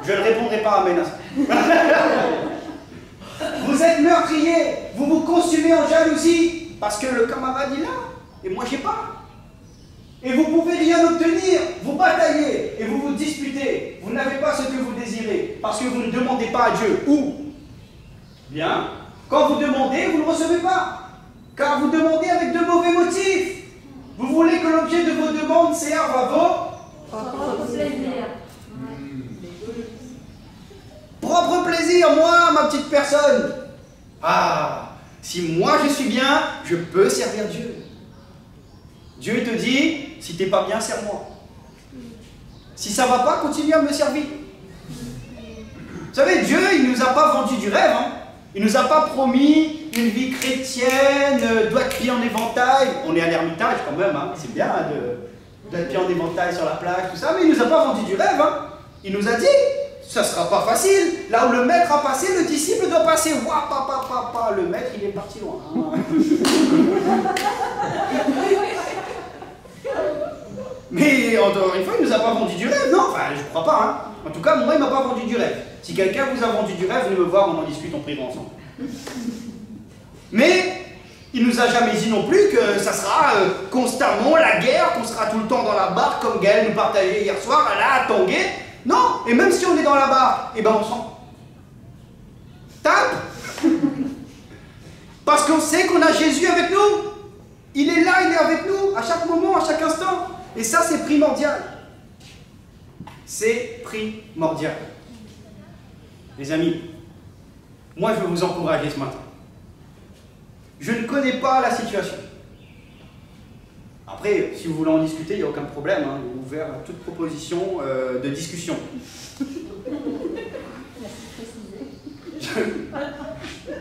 Je ne répondrai pas à menace. Vous êtes meurtriers, vous vous consumez en jalousie, parce que le camarade il a, et moi j'ai pas. Et vous pouvez rien obtenir, vous bataillez, et vous vous disputez. Vous n'avez pas ce que vous désirez, parce que vous ne demandez pas à Dieu. Où? Bien. Quand vous demandez, vous ne recevez pas. Car vous demandez avec de mauvais motifs. Vous voulez que l'objet de vos demandes serve à vos propre plaisir, moi, ma petite personne. Ah, si moi je suis bien, je peux servir Dieu. Dieu te dit, si t'es pas bien, sers-moi. Si ça va pas, continue à me servir. Vous savez, Dieu, il nous a pas vendu du rêve. Hein. Il nous a pas promis une vie chrétienne, doigts de pied en éventail. On est à l'Ermitage quand même, hein. C'est bien hein, de pied en éventail sur la plage, tout ça, mais il nous a pas vendu du rêve. Hein. Il nous a dit, ça sera pas facile. Là où le maître a passé, le disciple doit passer. Ouah, papa, le maître, il est parti loin. Hein. Mais encore une fois, il ne nous a pas vendu du rêve, non? Enfin, je crois pas, hein. En tout cas, moi, il ne m'a pas vendu du rêve. Si quelqu'un vous a vendu du rêve, venez me voir, on en discute, on priera ensemble. Mais, il ne nous a jamais dit non plus que ça sera constamment la guerre, qu'on sera tout le temps dans la barque, comme Gaël nous partageait hier soir, là, à Tanguay. Non, et même si on est dans la barque, eh ben on s'en tape. Parce qu'on sait qu'on a Jésus avec nous. Il est là, il est avec nous, à chaque moment, à chaque instant. Et ça, c'est primordial. C'est primordial. Les amis, moi, je veux vous encourager ce matin. Je ne connais pas la situation. Après, si vous voulez en discuter, il n'y a aucun problème. Hein, je suis ouvert à toute proposition de discussion.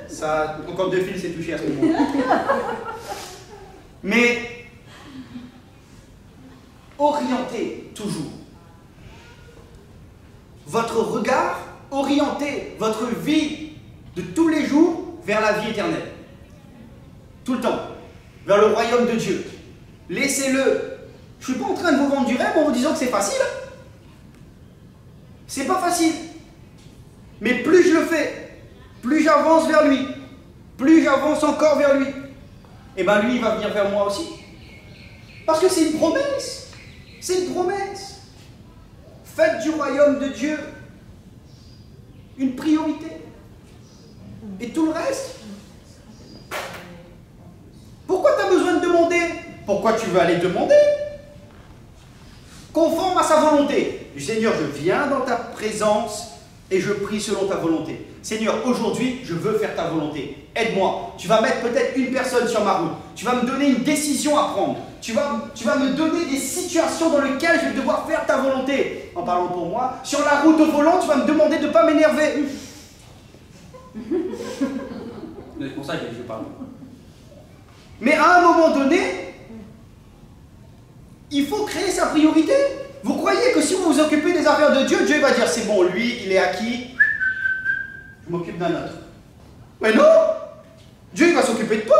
Ça, encore 2 fils, c'est touché à ce moment. Mais orientez toujours votre regard, orientez votre vie de tous les jours vers la vie éternelle. Tout le temps. Vers le royaume de Dieu. Laissez-le. Je ne suis pas en train de vous vendre du rêve en vous disant que c'est facile. C'est pas facile. Mais plus je le fais, plus j'avance vers lui, plus j'avance encore vers lui, et bien lui, il va venir vers moi aussi. Parce que c'est une promesse. C'est une promesse. Faites du royaume de Dieu une priorité. Et tout le reste. Pourquoi tu as besoin de demander? Pourquoi tu veux aller demander? Conforme à sa volonté. Seigneur, je viens dans ta présence et je prie selon ta volonté. Seigneur, aujourd'hui, je veux faire ta volonté. Aide-moi. Tu vas mettre peut-être une personne sur ma route. Tu vas me donner une décision à prendre. Tu vas me donner des situations dans lesquelles je vais devoir faire ta volonté. En parlant pour moi, sur la route au volant, tu vas me demander de ne pas m'énerver. C'est pour ça que je parle. Mais à un moment donné, il faut créer sa priorité. Vous croyez que si vous vous occupez des affaires de Dieu, Dieu va dire c'est bon, lui, il est acquis, je m'occupe d'un autre. Mais non! Dieu il va s'occuper de toi.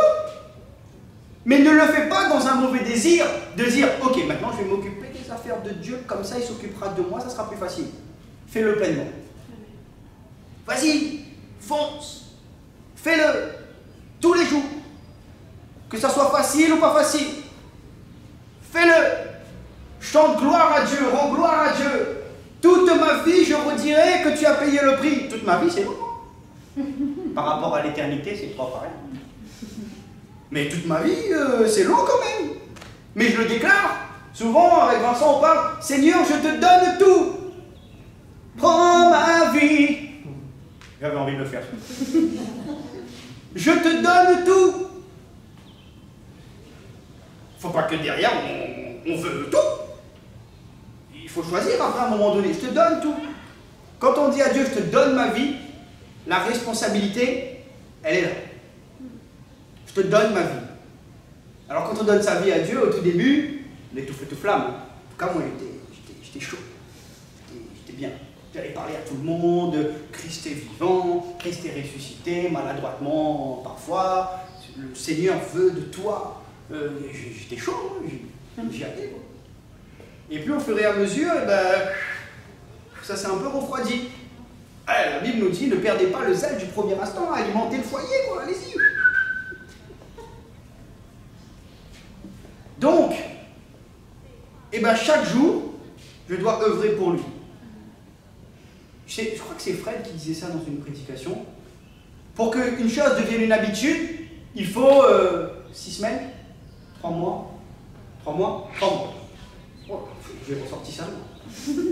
Mais ne le fais pas dans un mauvais désir de dire ok, maintenant je vais m'occuper des affaires de Dieu, comme ça il s'occupera de moi, ça sera plus facile. Fais-le pleinement. Vas-y, fonce. Fais-le tous les jours. Que ça soit facile ou pas facile. Fais-le. Chante gloire à Dieu, rends gloire à Dieu. Toute ma vie, je redirai que tu as payé le prix. Toute ma vie, c'est long. Par rapport à l'éternité, c'est pas pareil. Mais toute ma vie, c'est long quand même. Mais je le déclare. Souvent, avec Vincent, on parle, Seigneur, je te donne tout. Prends ma vie. J'avais envie de le faire. Je te donne tout. Faut pas que derrière, on veut tout. Il faut choisir après à un moment donné. Je te donne tout. Quand on dit à Dieu, je te donne ma vie, la responsabilité, elle est là. Je te donne ma vie. Alors quand on donne sa vie à Dieu, au tout début, on est tout feu, tout flamme. En tout cas, moi, j'étais chaud. J'étais bien. J'allais parler à tout le monde. Christ est vivant, Christ est ressuscité, maladroitement parfois. Le Seigneur veut de toi. J'étais chaud, j'y allais. Et puis au fur et à mesure, ça s'est un peu refroidi. La Bible nous dit, ne perdez pas le zèle du premier instant, alimentez le foyer, quoi, allez-y. Donc, chaque jour, je dois œuvrer pour lui. Je crois que c'est Fred qui disait ça dans une prédication. Pour qu'une chose devienne une habitude, il faut 6 semaines, 3 mois. Oh, j'ai ressorti ça.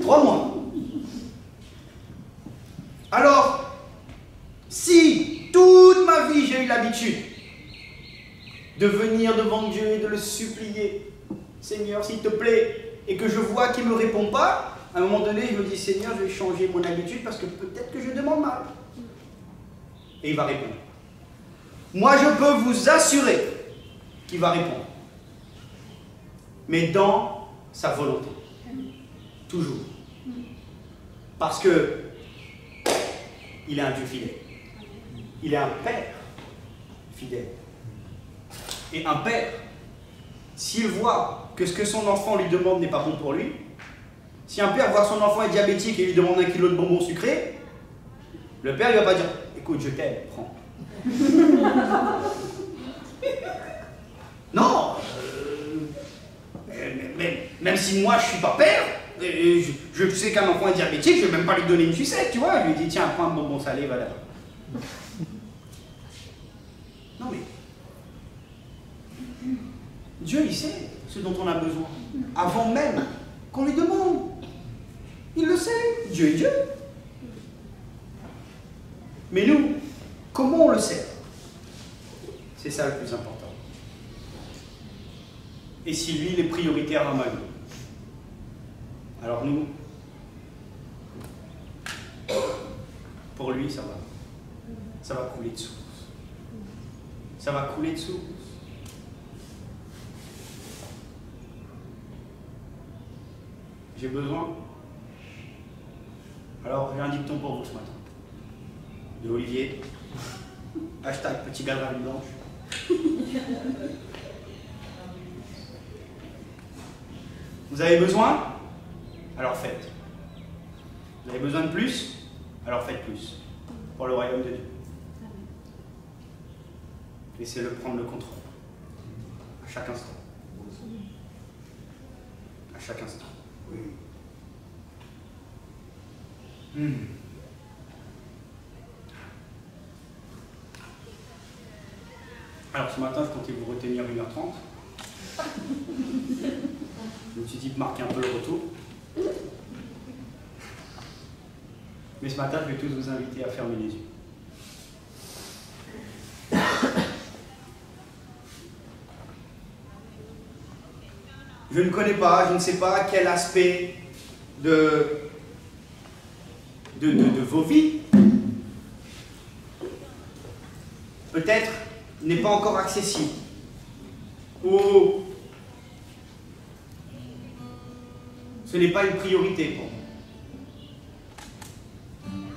3 mois. Alors, si toute ma vie j'ai eu l'habitude de venir devant Dieu et de le supplier, Seigneur, s'il te plaît, et que je vois qu'il ne me répond pas, à un moment donné, je me dis, Seigneur, je vais changer mon habitude parce que peut-être que je demande mal. Et il va répondre. Moi, je peux vous assurer qu'il va répondre. Mais dans sa volonté. Toujours. Parce que il est un Dieu fidèle. Il est un Père fidèle. Et un Père, s'il voit que ce que son enfant lui demande n'est pas bon pour lui, si un père voit son enfant est diabétique et lui demande 1 kilo de bonbons sucrés, le père il va pas dire « Écoute, je t'aime, prends. » Non, même si moi je suis pas père, je sais qu'un enfant est diabétique, je vais même pas lui donner une sucette, tu vois. Je lui dis tiens, prends un bonbon salé, va là. Non mais, Dieu, il sait ce dont on a besoin, avant même qu'on lui demande. Il le sait, Dieu est Dieu. Mais nous, comment on le sait? C'est ça le plus important. Et si lui, il est prioritaire dans ma vie, alors nous, pour lui, ça va couler de source. Ça va couler de source. J'ai besoin. Alors, j'ai un dicton pour vous ce matin. De Olivier. Hashtag petit gars de la blanche. Vous avez besoin? Alors faites. Vous avez besoin de plus? Alors faites plus. Pour le royaume de Dieu. Laissez-le prendre le contrôle. À chaque instant. À chaque instant. Oui. Alors ce matin, je comptais vous retenir 1h30. Je me suis dit de marquer un peu le retour. Mais ce matin, je vais tous vous inviter à fermer les yeux. Je ne connais pas, je ne sais pas quel aspect de vos vies peut-être n'est pas encore accessible. Ou ce n'est pas une priorité pour moi.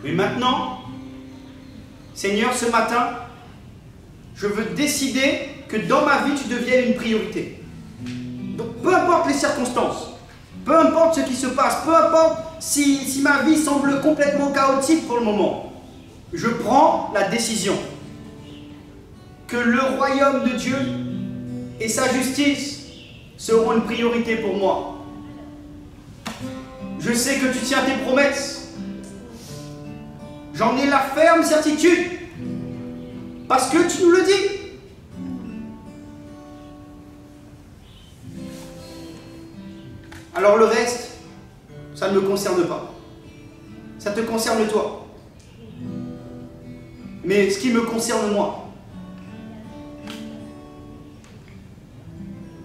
Mais maintenant, Seigneur, ce matin, je veux décider que dans ma vie, tu deviennes une priorité. Donc peu importe les circonstances, peu importe ce qui se passe, peu importe si ma vie semble complètement chaotique pour le moment, je prends la décision que le royaume de Dieu et sa justice seront une priorité pour moi. Je sais que tu tiens tes promesses. J'en ai la ferme certitude. Parce que tu nous le dis. Alors le reste, ça ne me concerne pas. Ça te concerne toi. Mais ce qui me concerne moi,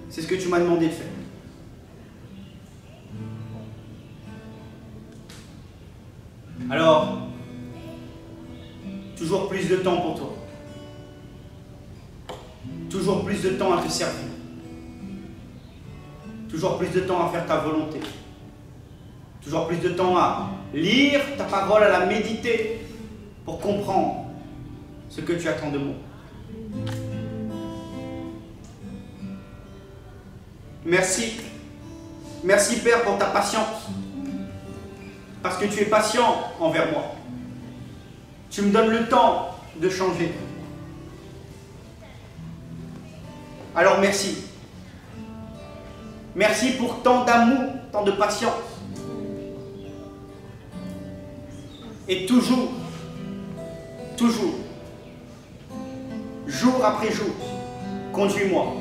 c'est ce que tu m'as demandé de faire. Alors, toujours plus de temps pour toi. Toujours plus de temps à te servir. Toujours plus de temps à faire ta volonté. Toujours plus de temps à lire ta parole, à la méditer pour comprendre ce que tu attends de moi. Merci. Merci Père pour ta patience. Parce que tu es patient envers moi. Tu me donnes le temps de changer. Alors merci. Merci pour tant d'amour, tant de patience. Et toujours, toujours, jour après jour, conduis-moi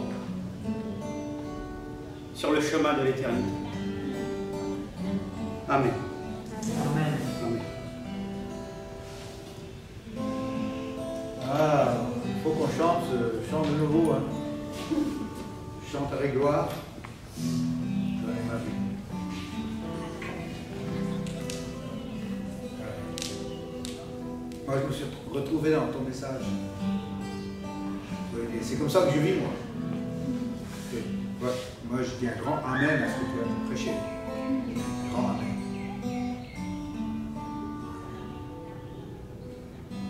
sur le chemin de l'éternité. Amen. Amen. Amen. Ah, il faut qu'on chante ce chant de nouveau. Hein. Chante avec gloire. Donnez ma vie. Moi, je me suis retrouvé dans ton message. C'est comme ça que je vis, moi. Ouais. Moi, je dis un grand amen à ce que tu as prêché. Grand amen.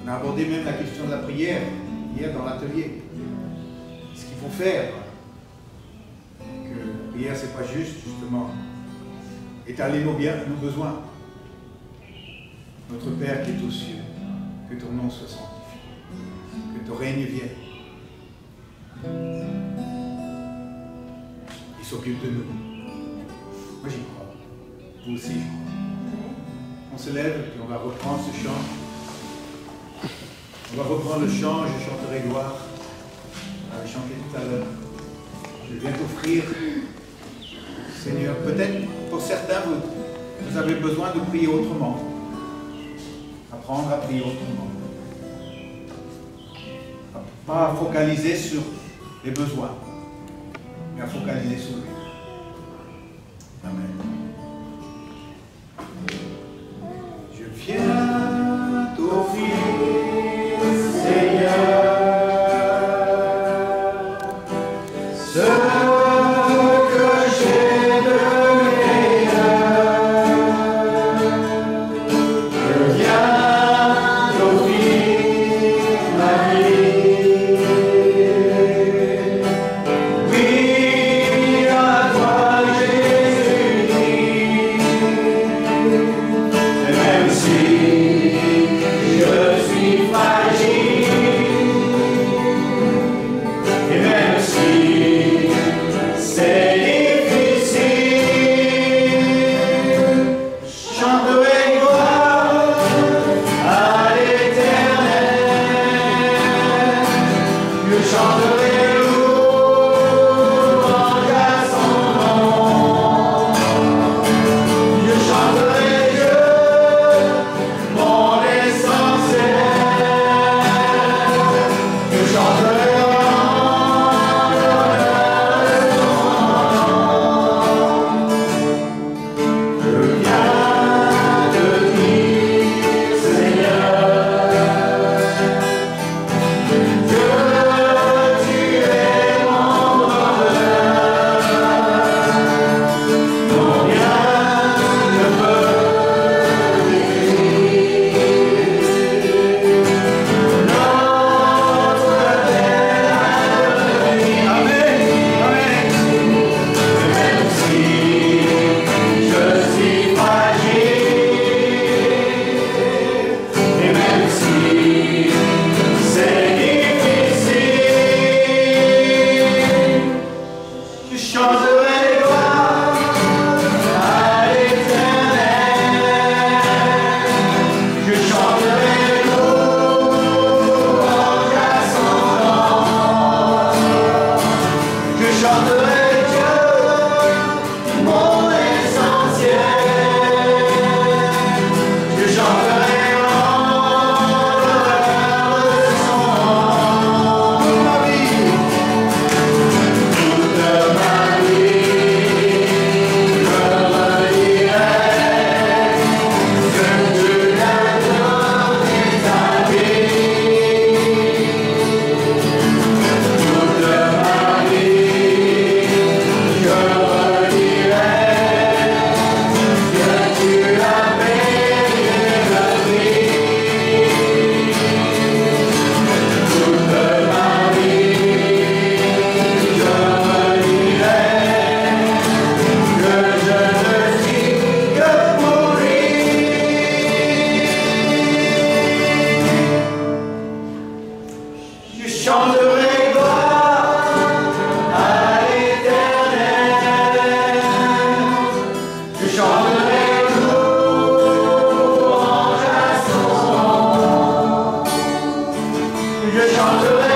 On a abordé même la question de la prière hier dans l'atelier. Ce qu'il faut faire. Que la prière, c'est pas juste, justement, étaler nos besoins. Notre Père qui est aux cieux, que ton nom soit sanctifié, que ton règne vienne. Il s'occupe de nous. Moi j'y crois. Vous aussi, je crois. On se lève et on va reprendre ce chant. On va reprendre le chant, je chanterai gloire. On avait chanté tout à l'heure. je viens t'offrir, Seigneur, peut-être pour certains, vous avez besoin de prier autrement. Apprendre à prier autrement. Pas focaliser sur les besoins, mais à focaliser sur lui. Amen. Je viens t'offrir, Seigneur, ce que j'ai de meilleur. Je viens t'offrir ma vie. Oui, à toi Jésus-Christ. Et même si je suis fragile, et même si c'est difficile, je chanterai gloire à l'Éternel. Je chanterai louange à son nom. Je chanterai Dieu, mon essentiel. Je chanterai en l'honneur de son nom. Je viens te dire, Seigneur, que tu es mon bonheur. Mon bien ne peut notre belle avenir. Amen. Amen. Même si je suis fragile, et même si c'est difficile, je chanterai gloire à l'Éternel. Je chanterai louange à son nom. Je chanterai Dieu, mon essentiel. Je chanterai en l'honneur de son nom. Toute ma vie, toute ma vie, je redirai que tu l'as donné ta vie. Toute ma vie, je redirai que tu as payé le prix. Toute ma vie, je redirai que je ne suis que pour lui. Je chanterai gloire à l'Éternel. Je chanterai louange à son nom. Je chanterai